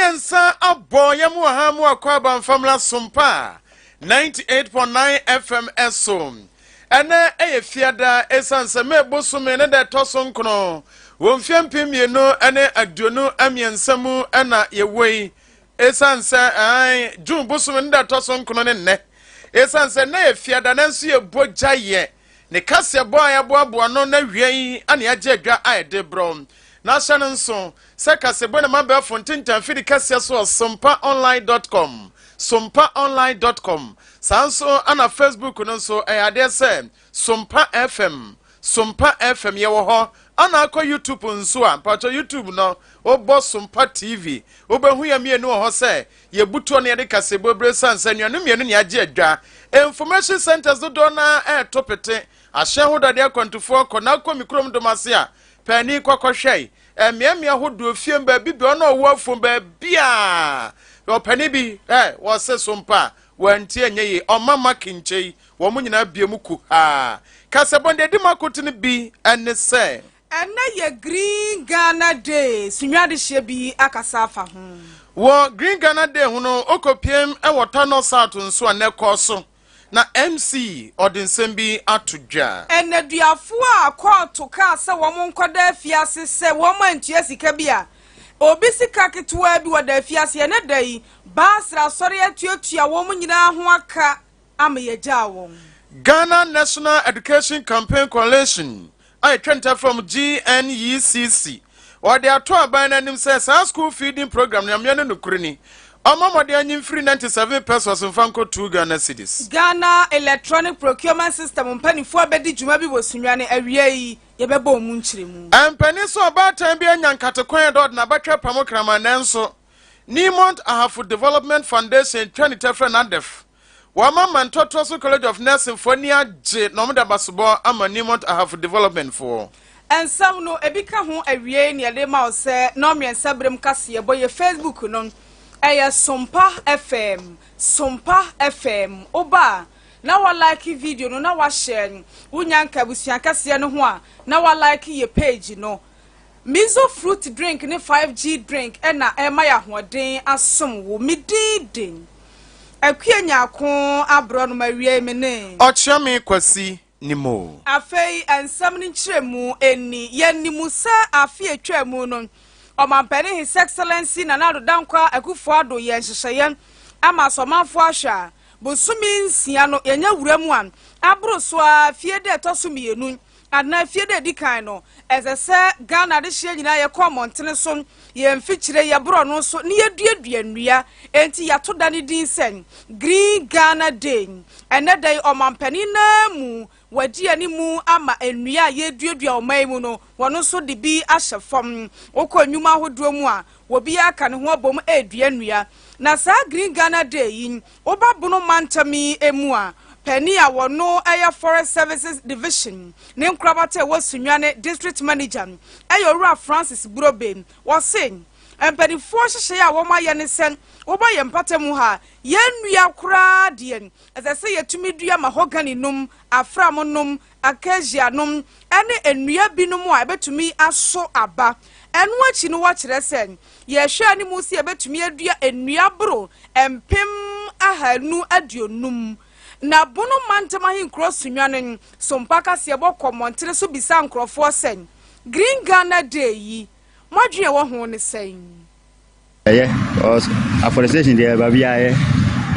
Miensa abo yamu hamu akwaba famla Sompa 98.9 FM esom. Ene fiada esanse mebosume ne de toson kono. Wonfiam pimieno ene aduonu amiensamu ena yewei. Esanse June bosume ne de toson kono ne. Esanse na fiada nanso ye bojaye. Ne kase boa ya boa no na wiei ane agye adwa aide brom. Na shanonso seka sebo na mabel fontin tanfidi kase so sompaonline.com sompaonline.com sanso ana Facebook no so ade se Sompa FM ye wo ho ana akọ YouTube nso a pato YouTube no obo Sompa TV obehu ya mienu ho se ye buto na ye de kasebo bre sansa nuanu mienu ne agye adwa information centers do na topete ahye ho dade akwantufo kona kwa mikrom domase a pani kwakọhwei emiamia hodo fiem ba bi ono wo afom ba bia yo pani bi wo se Sompa wanti enye omama kinchei wo munyina biemu ku ha kasebonde di makotini bi ene se ena ye Green Ghana Day Sunyani hye bi akasa afa ho wo Green Ghana Day ho no okopiem ewota no south nso anekoso na MC odinsembi atudwa eneduafo a court ka se wo monkoda afiase se wo mantua sika bia obi sika ketwa bi woda afiase ene dai basra sori atuatua wo munyina ho aka amayeja wo Ghana National Education Campaign Coalition I trenta from GNECC or the ato aban anim say school feeding program na me no kurani Omamode anyim free 97 pesos in Franco 2 Ghana cedis. Ghana Electronic Procurement System mpanifo abedi djuma bi wo Sunyani awie ye bebo mu nchiremu. Ampani so obatan bi anyankatekwan dod na batwa pamokrama nanso Nimont Ahafu Development Foundation 20 na def. Wama Mantotoso College of Nursing for near J nomda basobo ama Nimont Ahafu Development for. And some no ebika ho awie ne de ma o se no miensa brem kase ye boye Facebook no Eya Sompa FM oba na wa like video no na wa share unyanka busuan kase no ho a na wa like ye page no Mizo fruit drink ne 5G drink na ema ya hoden asom wo mididin akuanya ko abro no mawie me ne ochiame kwasi nimo afei ansam ni nchiremu eni yanimu sa afi atwamu no Omampeni His Excellency Nanado Dankwa Akufo-Addo ye nhyehyeye ama somanfo ahwa bosumi nsia no yenya wuramu an abroso a fiede tosumienu adna fiede dikan no ezese Ghana de hye nyina ye komontene so ye mfikyire ye bro no so ne yeduadua nnua enti yato dane din sen Green Ghana Day enedai omampeni na mu wadi animu ama ennua ye duadua omaimu no wono so de bi ahyefom okonwuma hodo mu a wobi aka ne ho abom edua nnua na sa Green Ghana Day yin obabono mantami emu a pani a wono eye Forest Services Division ne nkrabate wo Sunyani District Manager Ora Francis Burobe wo sen empani fo hyehye a wo ma ye ne sen wo ba ye mpatemu ha ye nnua kura de ezese yetumi dua mahogany num afram num acacia num ene ennua binum a betumi aso aba enu achi no wo kire sen ye hwe ani mu si betumi adua ennua bro empem ahanu aduonum na bono mantama hin cross Sunyani Sompa kase bokọ montere so bisa nkrofo sen Green Ghana Day yi modwe wo ho ne sen afforestation there babia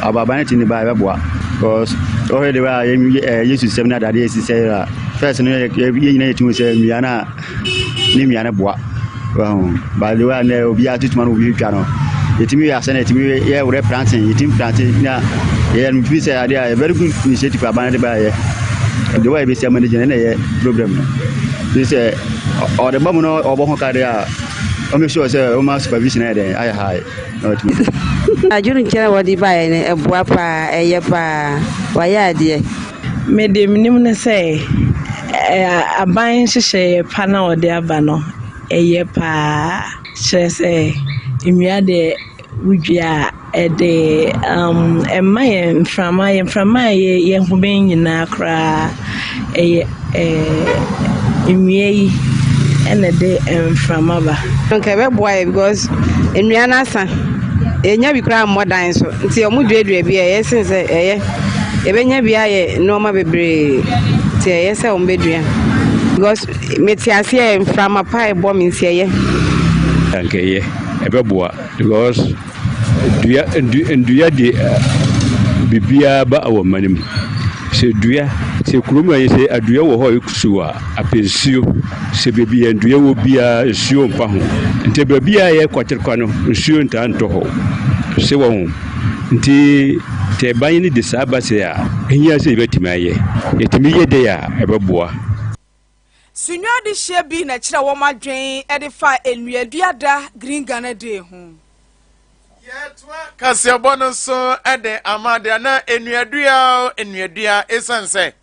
ababane tini ba beboa because already wa yesu seminar that is say first no ye nyina yetu say miana ni miana boa ba the way na obi atutuma no obi twa no yetimi ya sene yetimi ye we planting yetim planting na ye no fi say ade a very good initiative abane de ba ye the way be say manager na ye problem no this or the bomb no obo ho kare a o me sure say o ma supervision na dey I high not me ajuru nkira wodi bae ne eboa pa eye pa waya de me de minim ne say aban hyehye pa na odi aba no eye pa chese imia de wudua ede emaye mframa ye hoben nyina kra eye imie ene de mframa ba okay be boy because imia na san enya bi kra modan so nti omu duadua bi e sense eye ebenya bi aye normal bebre ti eye se ombedua because metiase e mframa pa e bo minsi eye ankeye ebeboa because dua de bibia ba awamanim se dua se kuruma yi se adua wo ho ikusuwa apensio se bibia dua wo bia nsuo mpa ho nte bibia ye kwatirkwa no nsuo nta nto ho se wo ho nti te ban ni de saba se a ehia se betimaye yetimi ye de ya ebeboa Sunyani shebi na chira wo madwen edifa enuaduada green Ghana day ho Yetwa kasiabon so ede amade na enuadua esanse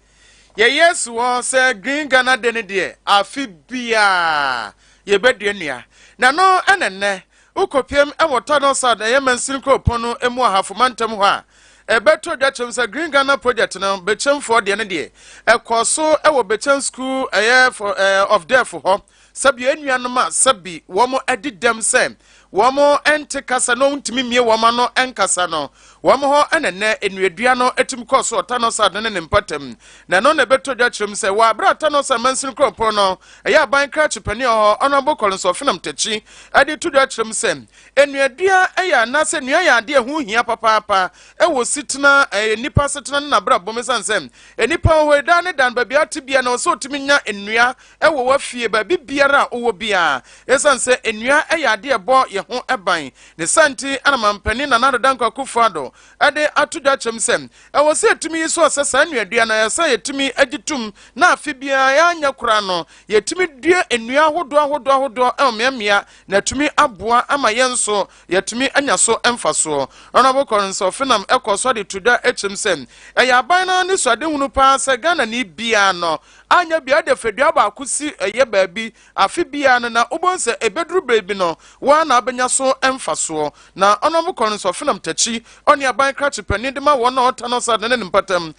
ye yesu won se green Ghana day ne de afi bia ye bedua nua na no enenne ukopiem ewoto no sad ye mansin kropon no emu ahafomantem ho a ebeto dwachem se green Ghana project no bechem for de ne de ekoso ewo bechem school for of death ho sabi enuanoma sabi womo edidem se womo ente kasa no ntimi mie womo no enkasa no womo ho enene enuadua no etim koso otano sad ne mpatem na no beto dwachem se wa brata no sa mansin kropon no eya ban kratch pani ho onabo kolonso finam tachi ade to dwachem se enuadua eya na se nua ya ade hu hia papa ewo sitna nipa sitna na bra bomesansem enipa ho da ne dan babia tibia na so otimi nya enua ewo wafie ba bibiara owo bia esanse enua eya ade ebo ye ho eban ne santi anamampani na nado danko akufado ade atuda chemsem ewo se etimi so sesa enuadua na yesa yetimi agitum na afibia ya anya kura no yetimi dua enua hodo ememia na tumi aboa ama yenso yetimi anya so emfaso onabo korinso finam ekoso de tuda echemsem eya ban na ne so ade hunu pa se Ghana ni bia no anya bia de fedua ba akusi eye baabi afibia no na ubonse ebedru bebi no wa na abenya so emfaso na onomo korinso finam tachi oni aban kratch pani de ma wona otano sa de ne mpatam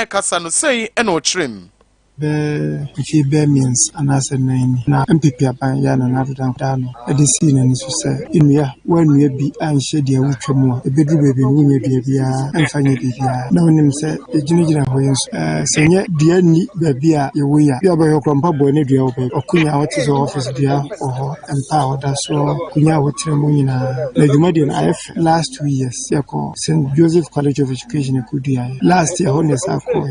kasa no sei ena ochrim be means anasa nine na MPP aban ya na nadan dano edisi na ni so se inua wanua bi anhye de awutwam a ebedu bebe no nya bia bia amfanye bia na onim se ejinigina ho yenso senye dia ni bia ye wo ya bia ba yokrompa bo ne dua wo be okunya wote so office dia oho empa oda so kunya wotre mo nyina na dwumadi na IF last 2 years yako St Joseph College of Education kudia last year honest akọ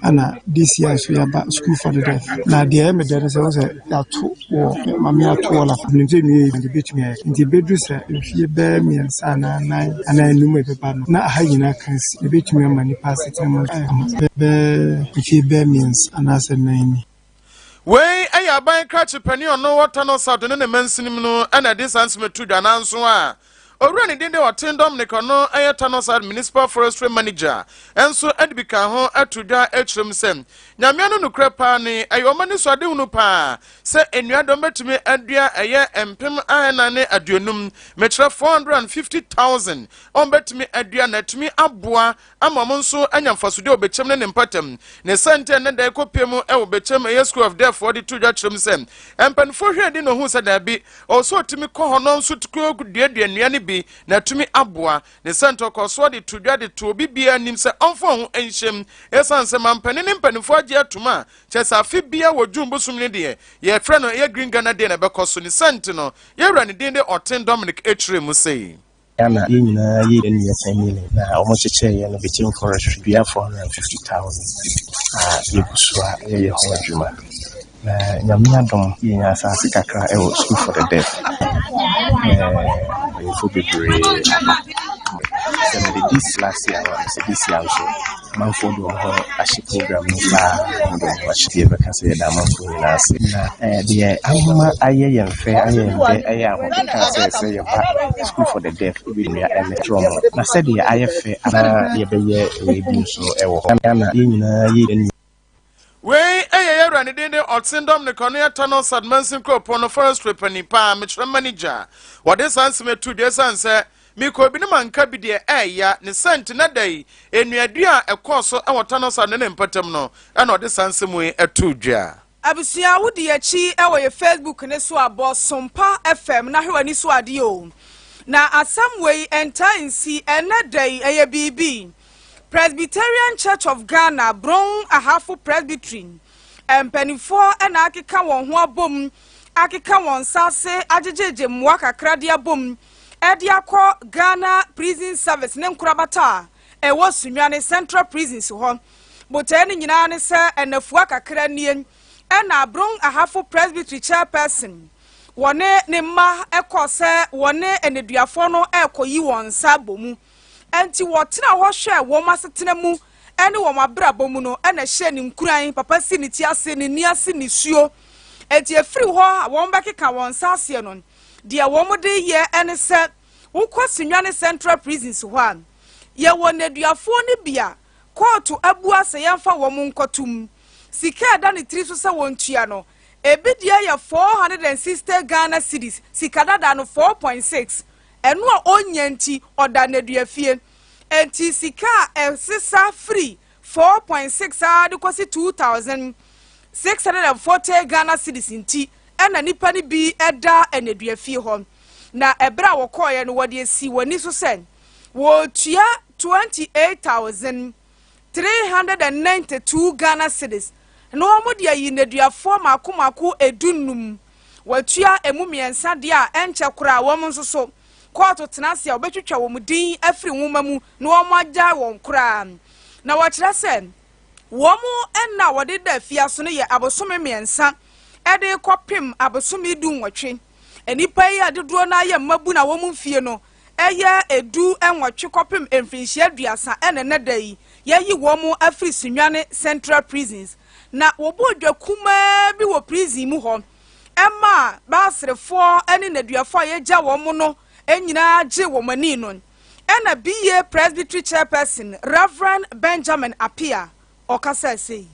ana this year so yaba school for the deaf na de me de se ya to wo mama ya to wala nje ni de betumi ya nje bedu se fie be mi sana na nume pepa no na ha nyina kan si de betumi ma ni pass time be fie be means anasa nine wey aya ban kratch pani ono watano sado ne mansinim no ana distance metu dwana nso a Orani dinde watendom nekono ayetanos municipal forestry manager enso edbika ho atuda echrim sem nyamiano nukrepa ni ayomani so ade hunu pa se enuadom betumi adua eye empem ana ne aduonum metre 450,000 on betumi adua na tumi aboa amamo nso anyamfaso obechem ne mpatam ne sente ne da ekopemu e obechem eye school of death for the tuja chrim sem empen fo hwede no hu se da bi also tumi ko hono nso tuko duadua nuane bi na tumi aboa ne sento koso de tudwa de to bibia nim se onfo ho enhyem esanse mampane ne mpanifo age atuma chesa afi bia wodwumbu sumne de ye frɛ no ye green Ghana de na bekoso ne sente no ye wura ne din de Oten Dominic Echire mu sei Ghana yina ye den ye family na almost cheche ye no between forestry bia 450,000 ye busua ye ho adwuma na nyamia dom ye nya asase kakra e school for the deaf for bebre this last year this year also man for do a program no ba do watch the because we da man for na the amma aye yen fe aye aho ka say ye school for the deaf we me electron na said the aye fe na ye be ye we bi so e wo na ye nyina ye wey eye rani dinde Otsendom ne kono tunnel sadmansin kropo no forestry panipa metre manager wode sanse metu de sanse miko bi ne manka bi de eya ne sent na dai enuadua ekoso tunnel sad ne mpatam no na wode sanse mu etu dwa abusia wudi achi ewo ye Facebook ne so abo Sompa FM na hwani so ade o na asam wei enta nsi ene day eye bibi Presbyterian Church of Ghana Bron Ahafo Presbytery empanifo ena akeka won ho abom akeka won sase ajejeje mwa kakra de abom ede akọ Ghana Prison Service ne nkurabata ewo Sunyani Central Prisons ho botani nyina ne se enafua kakra nie ena Bron Ahafo Presbytery chairperson wone ne ma ekose wone eneduafo no ekoyi won sa bomu enti wotena ho hwe wo masetena mu ene wo mabrabo mu no ena hye ne nkuran papa si ne ti ase ne ni ase ne suo enti efiri ho won bekeka won sa ase no de wo mode ye ene se ukwa Sunyani Central Prisons ho an ye wo neduafo ne bia court abu ase yemfa wo mu nkotum sika da ne tri so se won tua no ebidia ya 460 Ghana cedis sikadada no 4.6 enu a onyanti oda neduafie enti sika sisa free 4.6 ade kwasi 2640 Ghana cedis nti ena nipa ni bi eda eneduafie ho na ebra wokoye no wode si wani so sen wo tua 28,392 Ghana cedis no mo dia yi neduafo makomako edunum watua emumiensa dia enche kura wo mo nsoso court tenase obetwetwa wo mudin afri nwoma mu no wo agya won kura na wo kire se wo mo enna wode da fia so no ye abosome miensa ede kopim abosome dunwotwe enipa yi adedo na ye mabu na wo mu fie no eye edu enwotwe kopim emfinhia aduasa ene ne dai ye yi wo mo afri Sunyani Central Prisons na wobodwa kuma bi wo prison mu ho emma basrefo ene naduafo yegya wo mo no enyina gye wo mani no ena biye Presbytery chairperson Reverend Benjamin Appiah okasa sei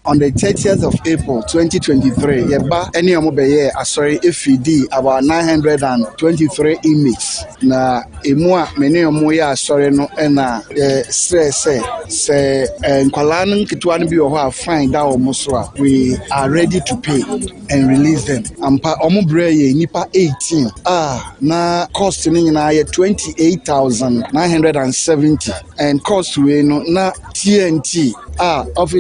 on the 30th of April 2023, yeba any omobeye asori FD about 923 inmates. Na emua many omoya asori no ena stress se nkwalanu kitwa no bi ho fine da omosro we are ready to pay and release them. Ampa omobre ye nipa 18 na cost ni nyina ye 28,970 and cost we no na TNT of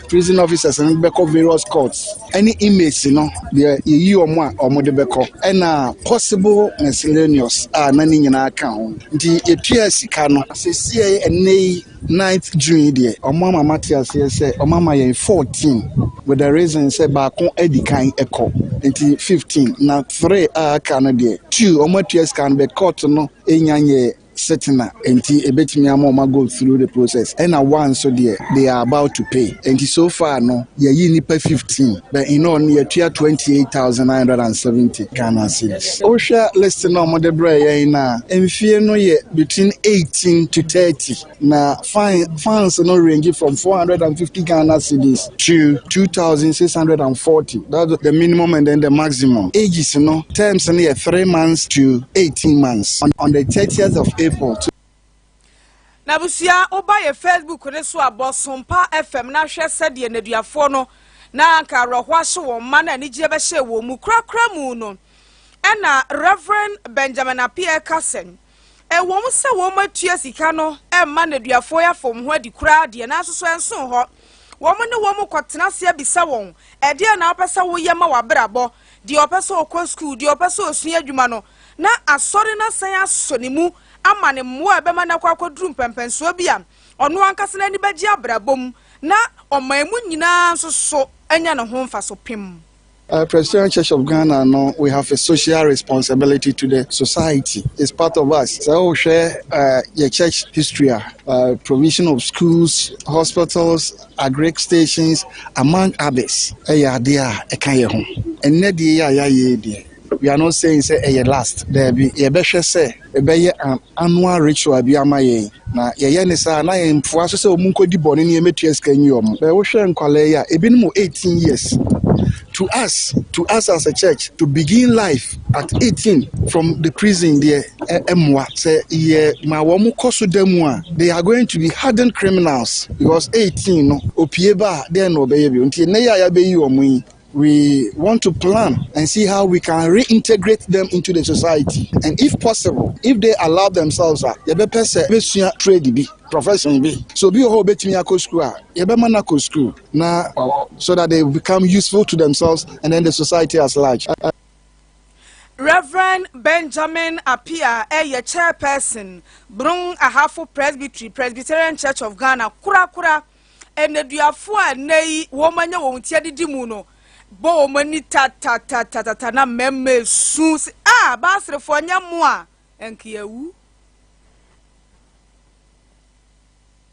prison officers and beko various courts. Any inmates, the you or de beko and possible miscellaneous nani in our account. The APS cano say and 9th June there or Mama Matthias say or Mama 14 with the reason say Bakon Eddie kind echo until 15 now 3 Canada 2 or Matthias can be caught no in Setina enti ebetimi amoma go through the process and one so there they are about to pay enti so far no ye nipa 15 but in on ye 28,970 Ghana cedis osha listing on the bray na emfie no ye between 18 to 30 na fines no range from 450 Ghana cedis to 2,640 that's the minimum and then the maximum ages no terms no ye 3 months to 18 months on the 30th of April. Na busia oba ye Facebook ne so abo Sompa FM na hwe sede neduafo no na anka rohwa so wo ma na anigye be hye wo mu krakra mu no ena Reverend Benjamin Appiah Kasen wo mu se wo matua sika no ma neduafo ya fom ho adi kura de na so enso ho wo mu ne wo mu kwotena se abisa won e de na opesa wo ye ma wabrabo de opesa okọ school de opesa osua adwuma no na asori na san asonimu amane mmoa bema na kwakoduru mpempenso bia ono ankase na ni bagye abrabom na omaemu nyina so anya ne ho mfa so pim. Presbyterian Church of Ghana, no, we have a social responsibility to the society. It's part of us. So we share your church history, provision of schools, hospitals, agric stations, among others. And we are not saying say a last. There be a better say an annual ritual be amaye. Na ye ne sa na ye mfuaso se omunko di boni ne metua ska nyiom. Be wo hwe nkwale ya ebinim 18 years. To us as a church to begin life at 18 from the prison there emwa say ye ma wo mu koso demu a they are going to be hardened criminals because 18 no opie ba there no be ye bi nti ne ya be yi omu we want to plan and see how we can reintegrate them into the society. And if possible, if they allow themselves, trade be profession be. So be a whole bit me school, school now, so that they become useful to themselves and then the society as large. Reverend Benjamin Appiah, a chairperson, Brung Ahafo Presbyterian Church of Ghana, Kura, and the Diafua Nei, woman, you won't hear the Dimuno. Bo mani ta na memme sus basre for nyamwa enkiawu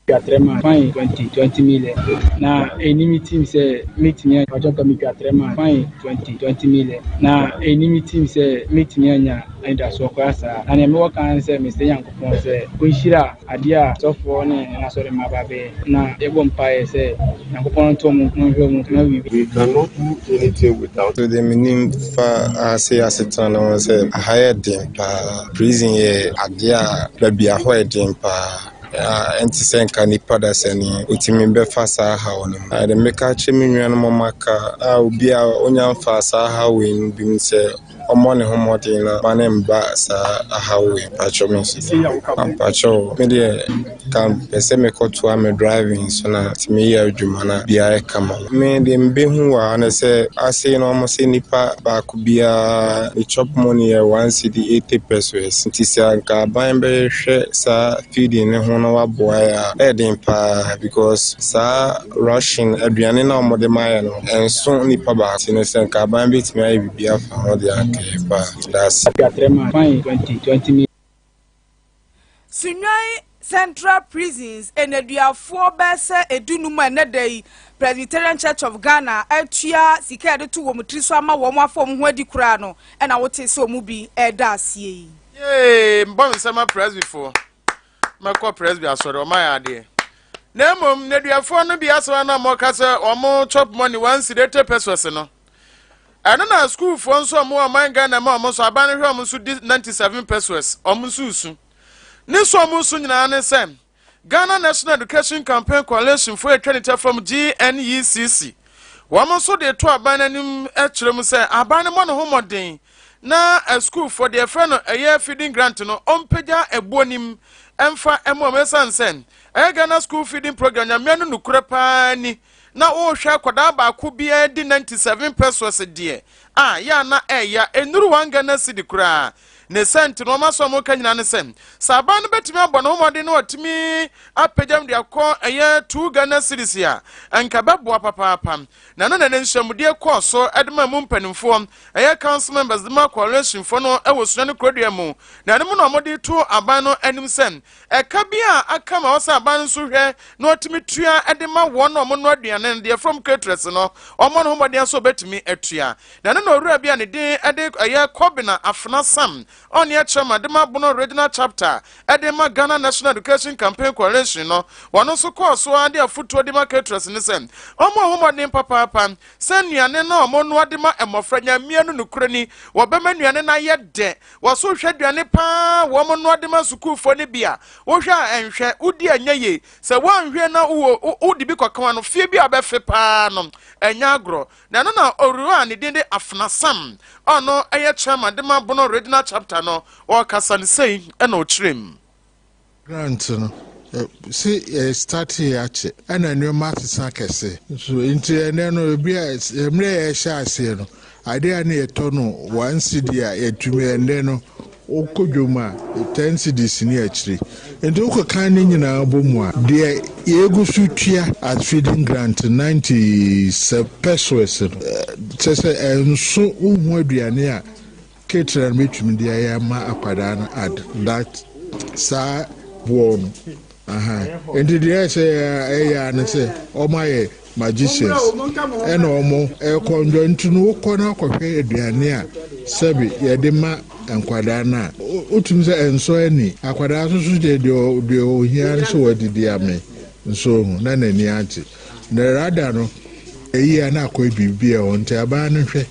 Katrema fine 20 million na enemy team say meet me ajoka mi katrema fine 20 million na enemy team say meet me anya and so kwasa and me work can say Mr. Yankopon say kunshira adia so for na sorry mababe na ebo mpae say Yankopon to mu na we cannot do anything without the minim fa say asetan na say higher dem prison here adia baby ahoy dem pa anti-senka nipa da sani utimi befa saa ha no the meka chemi nwan mo maka obi a onya fa saa ha we bi nse omo ne homodin na manem ba saa ha we pacho me pacho me de kan pese me ko to am driving so na timi ya adwuma na bia kama me de mbe hu wa na se ase no mo se nipa ba ku bia the chop money 1 cedi 80 pesos nti se anka ban be hwe saa feeding ne ho na wa boya edin pa because sa rushing aduane na omode maya no enso nipa ba tine se nka ban bit me ayi bibia fa ho de anke pa that's fine 20 Sunyani Central Prisons and Eduafo Bese Edunuma Nedei Presbyterian Church of Ghana Appiah sika de to womutri so ama wo afom ho adi kura no na wote so mu bi eda asie Yay mbon sama presby for Mako presby asoro ma ya de na mom Eduafo no bi aso na mo ka se omo chop money 1 cedi pesos no ana na school for nso mo aman Ghana ma mo so aban hwe mo so 97 pesos omo susu ni so mo so nyina ne sem Ghana National Education Campaign Coalition for Eternity from GNECC wamo so de to aban anim e kire mu say aban mo no homoden na a school for the friend a year feeding grant no ompega ebonim emfa emo mesansen e Ghana school feeding program nyamia no kure pa ni na o hwa kwada ba ku bia di 97 pesos de ya na ya enuru wanga na sidi kura ne sent no maso mo kanyina ne sem saban betimi abono homode no otimi apejam de akọ eye 2 Ghana cedis ya anka beboa papa na no na nhyamude kọ so edema mu mpanimfo eye council members de ma coalition fo no e wosu ne krodua mu na ne mu no mode to aban no anim sem e ka bia aka ma wasa aban so hwe no otimi tua edema wo no mo no aduane de from caterers no omo no homode so betimi atua na no owura bia ne de ede eye kobina afna sam on your chama dema bono regional chapter edema Ghana National Education Campaign Coalition no wano so course so ade afuto de marketers ni sem omo homodin papa se nuane na omo no adema emofranya mianu nukrani wo bema nuane na ye de wo so hwaduane pa wo mo no adema school fo ne bia wo hwa enhwe udi anyaye se wo anhwe na wo udi bi kwakwa no fie bi abefe pa no enya agro na no na oruwa ne dinde afnasam ono eye chama dema bono regional chapter no or kasan say and no trim grant no see start here ache ana new maths akese so into ene no bia emre e sha ase no ade ana eto no 1 cedi a etumi ene no okodwoma 10 cedis ni achiri enti ukokan ni nyina bomu a de yegusu tua at feeding grant 90 pesos tese enso uhu aduane a caterer metumi de ya ma akwada na add that sa bon enti de say na say o my magicians and omo e konjo ntunu ukona akwohwe aduane a sabi ye de ma ankwada na utumi say enso ani akwada so de ohia so wadidi ame nso na nani ati na rada no eyi na akwa bibia o nti aba no hwe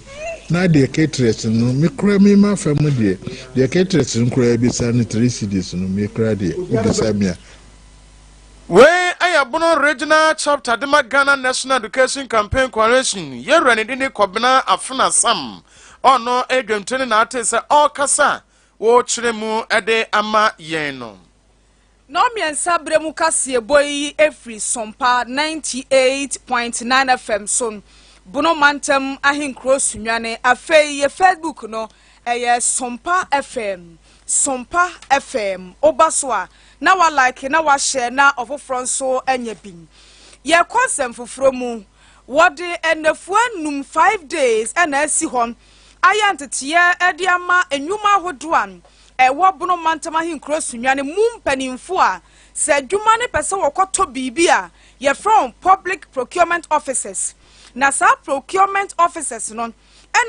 na de caterers no me kura me ma fam de caterers no kura bi sa no 3 cedis no me kura de ubisa mia we aya Bono Regional Chapter Dema Ghana National Education Campaign Coalition yɛwura ne dini Kɔbena Afuna Sam ɔno edwemtene na ate sɛ ɔkasa wo kyerɛ mu ɛde ama yɛn no no miensa bremu kasie boy efri Sompa 98.9 FM son Bono Mantem ahinkro Sunyani afei ye Facebook no eye Sompa FM Obaswa na wa like na wa share na ofofro nso anya bin ye konsem foforo mu wode enafuanum 5 days na asi hon ayantete edi ama enwuma hodoan ewo Bono Mantem ahinkro Sunyani mumpanimfo a se adwuma ne pese wokoto bibia ye from public procurement officers na sa procurement officers no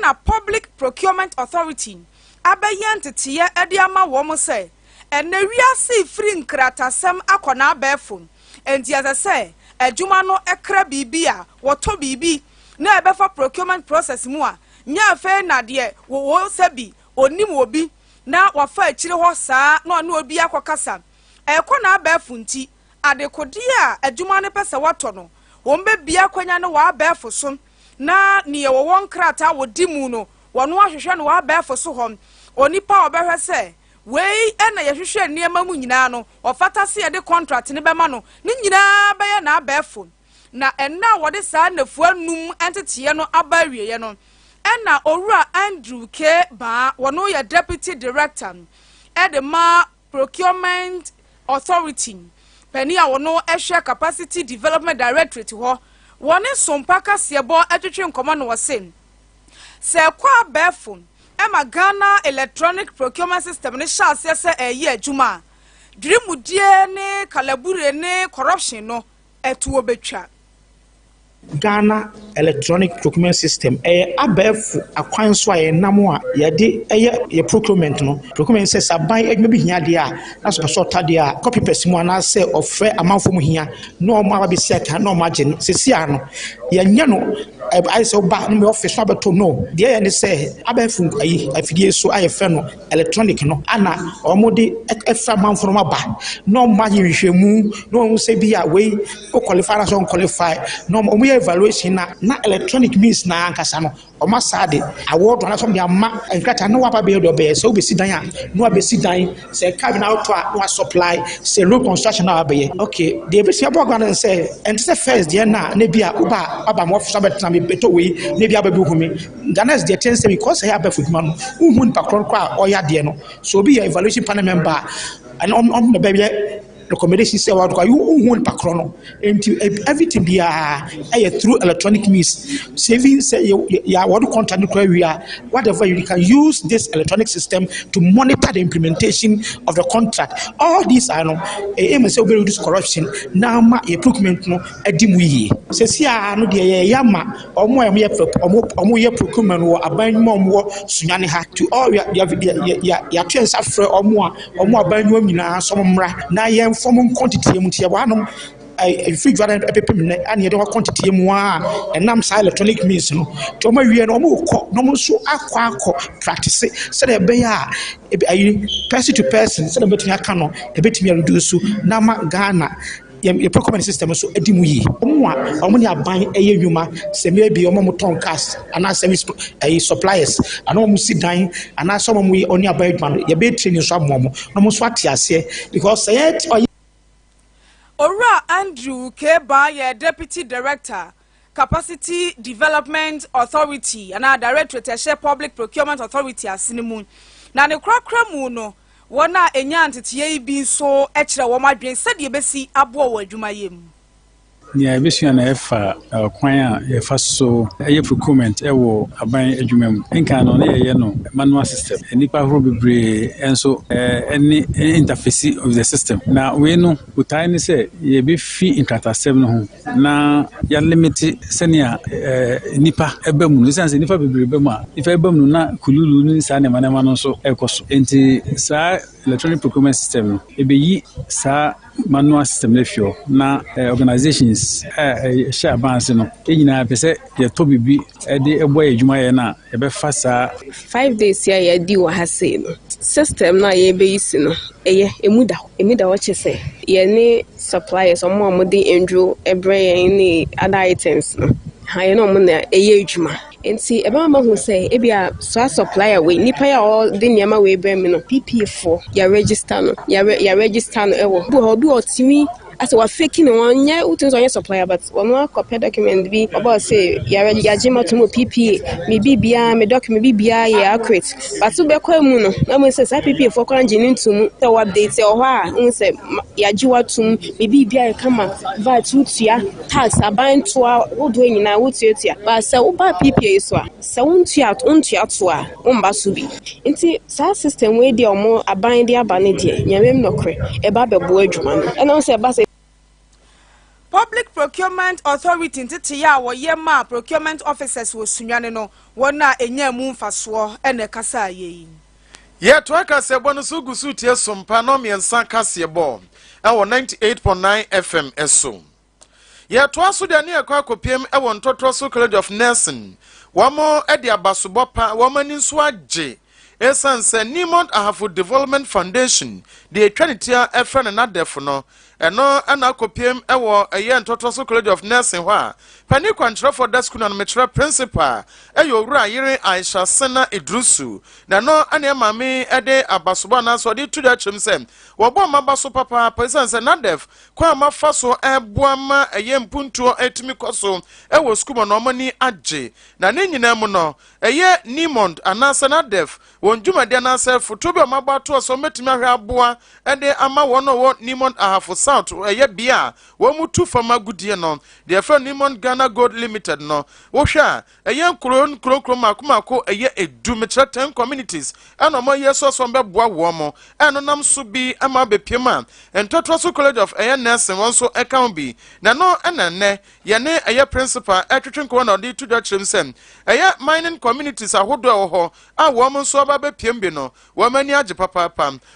na public procurement authority abayantete edi ama wo mo se ene wiase free nkratasem akona abefo enti asese adwuma no ekra bibia woto bibi na ebefa procurement process mu a nya fe na de wo sebi onim obi na wafa akire ho saa na ono obi akokasa ekona abefo nti adekodi a adwuma ne pese wato no wombe bia kwanya no wa abefo so na ne wo won krata wodi mu no wono ahwehwe no wa abefo so hom onipa obehwe se wei ena yehwehwe niema mu nyina no ofata se ye de contract ne bema no ni nyina beye na abefo na enna wode saa nafuanum entete no abawie no ena owura Andrew K Baah wono ye deputy director edema procurement authority pani a wono ehwe capacity development directorate ho wone Sompa kasiebo atwetwe nkomo no wosen se kwa abefo ema Ghana electronic procurement system ne shase se eye adwuma dwirimudie ne kalabure ne corruption no etuo betwa Ghana electronic procurement system abef akwan so aye namo a yede ye procurement no procurement says aban edwuma bi hia de a na so tade a copy person mu ana se ofre amanfo mu hia no mo aba besi aka no mo agye sesi ano ye nya no I say ba no me office abeto no de ye ne se abef ayi afidie so aye fe no electronic no ana omode efra amanfo no ba no mo agye hwehwemu no se bi a we o qualify na so qualify no mo evaluation na electronic means na ankasa no o ma sade award na some dey ama enkrata no wa ba be do be so be si dan a no wa be si dan se ka bi na auto a no supply se road construction na be okay dey be si aboga na say and say first dey na bi a oba mo office abet na me beto we na bi aba bi hu me Ghana is dey ten say because I have a footman who mun pa kron kwa o ya dey no so be evaluation panel member and on the baby recommendation say what you won pakrono everything be through electronic means saving say ya what contract we are whatever you can use this electronic system to monitor the implementation of the contract. All these are no aim say we reduce corruption now ma a procurement no edimu yi say sia no de ya ma omo ye procurement wo aban mo Sunyani ha to all ya twens afre omo aban no nyina so mra na ye form quantity mutia wanom I figure that and you don't quantity more and nam sa electronic means no to ma wie no mo so akwa practice say the be person to person say the betimi aka no e betimi reduce na ma Ghana your procurement system so edimu yi omo ni aban eye nwuma se me bi omo ton cast and service suppliers and omo si dan and some omo oni aban edman ye be training so amomo no mo so atiase because say Ora Andrew K Baah deputy director capacity development authority and our directorate share public procurement authority asinimu na ne krakra mu no wona enya antete bi so e kire wo madwen sade besi abo wo adwuma yem nya ebesua na efa kwan a efa so eye procurement ewo aban adwuma mu enka no na ye no manual system enipa horo bebre enso any interface of the system na we no utai ni say ye be fi intratasem no ho na ya limit senia nipa ebam no sense nipa bebre bam a ifa ebam no na kululu ni sa ne manema no so ekoso enti sa electronic procurement system ebeyi sa manual system lefio na organizations share balance no enyina pese ye to bibi de ebo adwuma ye na e be fa sa 5 days ya ye di wa hase no system na ye be yisi no eye emuda wo chese yɛne suppliers ɔmo a wɔde ndro ɛbrɛ yɛn ne other items no ha yɛn ɔmo na ɛyɛ adwuma nti ɛbɛma mahu sɛ ebia so supplier we nipa ya ɔde nneɛma we brɛ me no PPA for ya register no ɛwɔ obi ɔtimi as we faking one yeah utin on your supplier but one more copy document be about say ya jima to PPA maybe bia me document be bia ya accurate but to be kwa mu no na me say PPA for kan jinin to mu say update e ho a un say ya jiwa to maybe bia kama vat utua tax aban to a wodo nyina wotua but say wo ba PPA so a say untua to a umba so bi nti sa system we dey omo aban dey abane dey nyamem nokre e ba bebo adwuma no e no say ba say Public Procurement Authority ntete ya wo yema procurement officers wo Sunyani no wona enya mu mfaso ene kasa ye ye to aka se bo no so gusu tie Sompa no miensa kase bo e wo 98.9 FM eso ye to aso de ne ekwa kopiem e wo Ntoto so College of Nursing wamo e de abasobo pa wamani nso age esanse Nimont Ahafo Development Foundation de twanitia e friend na defo no eno ana kopiem ewo eye Ntoto so College of Nursing ho a pani kwantre for that school na metre principal eyo wura yire Aisha Sena Idrusu na no ane mame ede abasoba na so de tuda chim sem wo bo mabaso papa presense na def kwa mafa so eboa ma eye mpuntuo etimi koso ewo school no mani age na ne nyina mu no eye Nimont anasa na def won dwumade na se foto bi mabato so metimi ahwe aboa ede ama wono wo Nimont Ahafo South eye bia wo mutu fama gudie no de friend Nimont Ghana Gold Limited no wo hwa eye nkro makomako eye edu metre 10 communities eno mo yeso so mbeboa wo mo eno nam so bi ama bepiema Ntoto so College of Nursing won so account bi na no enenne ye ne eye principal etwetwenko na odi to da chimsem eye mining communities ahodo ho a wo mo so ba bepiem bi no wo mani age papa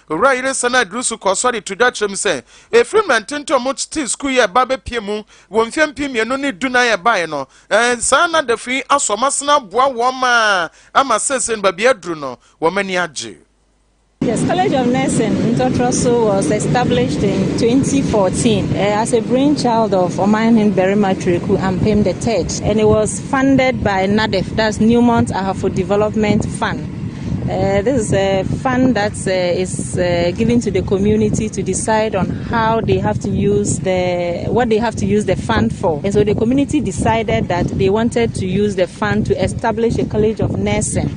owura yire sana drusu ko so de to da chimsem efriment nto mo sti school ye ba bepiemu wo mfiempim ye no ne du na ye bae no sana de free asomasna boa wo ma ama sesen ba bia dru no wo mani age. Yes, College of Nursing Ntoto was established in 2014 as a brainchild of Omahin Berimatriku and Pem III, and it was funded by NADEF, that's Nimont Ahafo Development Fund. This is a fund that is given to the community to decide on how they have to use what they have to use the fund for. And so the community decided that they wanted to use the fund to establish a College of Nursing.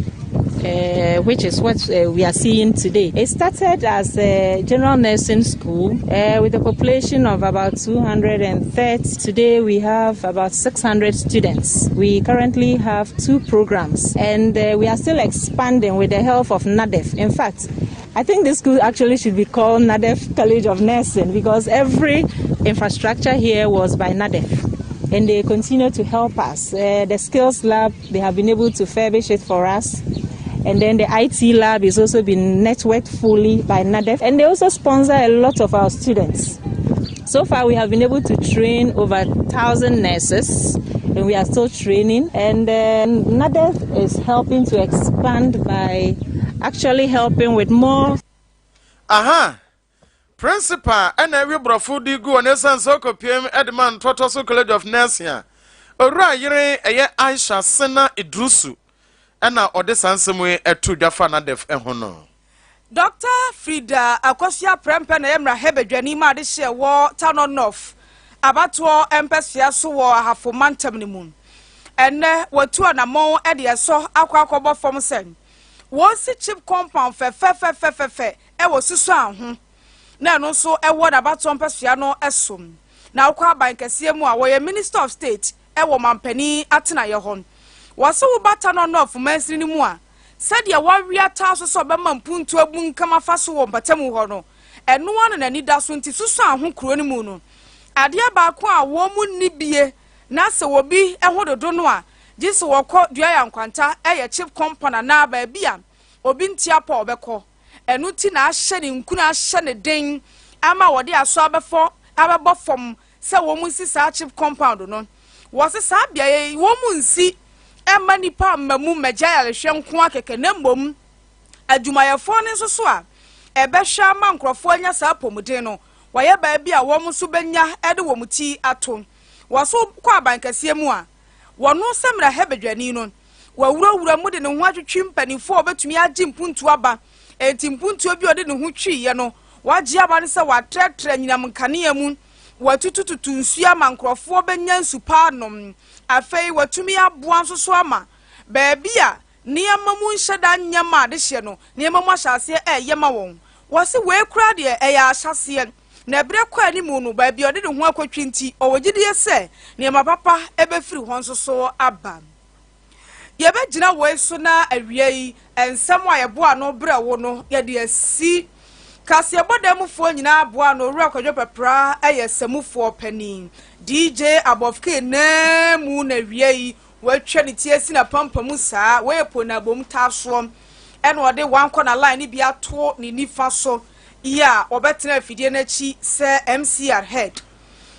Which is what we are seeing today. It started as a general nursing school with a population of about 230. Today we have about 600 students. We currently have 2 programs and we are still expanding with the help of NADEF. In fact, I think this school actually should be called NADEF College of Nursing because every infrastructure here was by NADEF. And they continue to help us. The skills lab, they have been able to furbish it for us. And then the IT lab is also been networked fully by NADEF. And they also sponsor a lot of our students. So far, we have been able to train over 1,000 nurses. And we are still training. And NADEF is helping to expand by actually helping with more. Aha! Principal, and every brofo di go on essence so PM Edman Ntoto College of Nursing. Ora yire eye Aisha Sena Idrusu. Ena ode sansemwe etu dwafa na def ehono. Dr. Frida Akosia Prempe na Emra Hebedwani ma de hye wo Tano North. Abato empesia so wo Ahafo mantam ni mu. Enne watu anamon e de so akwakobo fom sen. Wo si chip compound fe e wo susu anho. Na no so e wo da abato empesia no esom. Na akwa ban kese mu a wo ye Minister of State e wo mampani atena ye hon. Wase wo bata no North mansiri ni mu a said ya warrior taso so be mampuntu abun kama faso wo mpatam ho no eno wan na ni da so nti susu ahon kuro ni mu no ade ba ko a wo mu nibie na se wo bi ehododo no a gise wo kɔ dua ya nkwanta eye chief company na ba bia obi ntia pa obekɔ eno ti na ahye ne nkunu ahye ne den ama wo de aso abefo abebɔ fom se wo mu si sa chief compound no wo se sa bia ye wo mu nsi Emma nipa mamu megya yalehwe nko akeke na mbom adwumayefo ne so a ebe hwa ma nkrofo anya sa pomuden no wɔyɛ baabi a wɔn nso benya ɛde wɔn ti ato wɔso kɔ aban kɛseɛ mu a wɔno sɛmra hebedwani no wɔwurawura mu de ne ho atwetwe mpanimfo a wɔbɛtumi agye mpuntu aba enti mpuntu bi ɔde ne ho twiiɛ no wagye aba ne sɛ watrɛtrɛ nyinam nkanea mu watutututu nsu ama nkurɔfoɔ bɛnya nsu paa nom afei watumi aboa nso so ama baabi a nneɛma mu nhyɛ da nyɛma ade hyɛ no nneɛma mu ahyɛaseɛ ɛyɛ ma wɔn wɔse wee kura deɛ ɛyɛ ahyɛaseɛ na ebire kɔ animu no baabi ɔde ne ho akɔtwi nti ɔwɔgyidie sɛ nneɛma papa ɛbɛfiri hɔ nso so aba yɛbɛgyina wɔ so na awia yi nsɛm a yɛboa no brɛ wo no yɛde asi kaseɛbɔdamufoɔ nyinaa aboa no owura kwadwo pɛpra ɛyɛ sɛmufoɔ panin DJ Abofke na mu na awia yi watwa ne tie si na pampamu saa wɔyɛ na bom tasoɔ ɛna ɔde wankɔ na line ne bi ato ne nifa so ya ɔbɛtena afidie n'akyi sɛ MCR head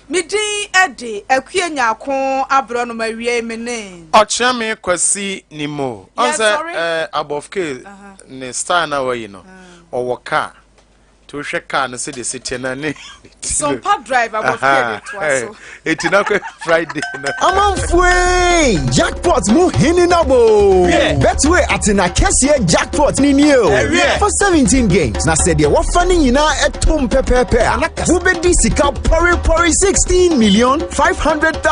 midin ɛde akue nyako abrɔ no mawie mene ɔkyerɛ me kwasi ni mo ɔsɛ Abofke ne star na wɔyi no ɔwɔ car to hwɛ car no sɛ de sitie na ne Sompa drive Abofke twaso etina kɔ Friday na amanfue jackpot mu hini nabo betway atina kɛseɛ jackpot ni new for 17 games na sɛ deɛ wɔfa ne nyinaa ɛtom pɛpɛpɛ a wobɛdi sika pɔre 16,500,000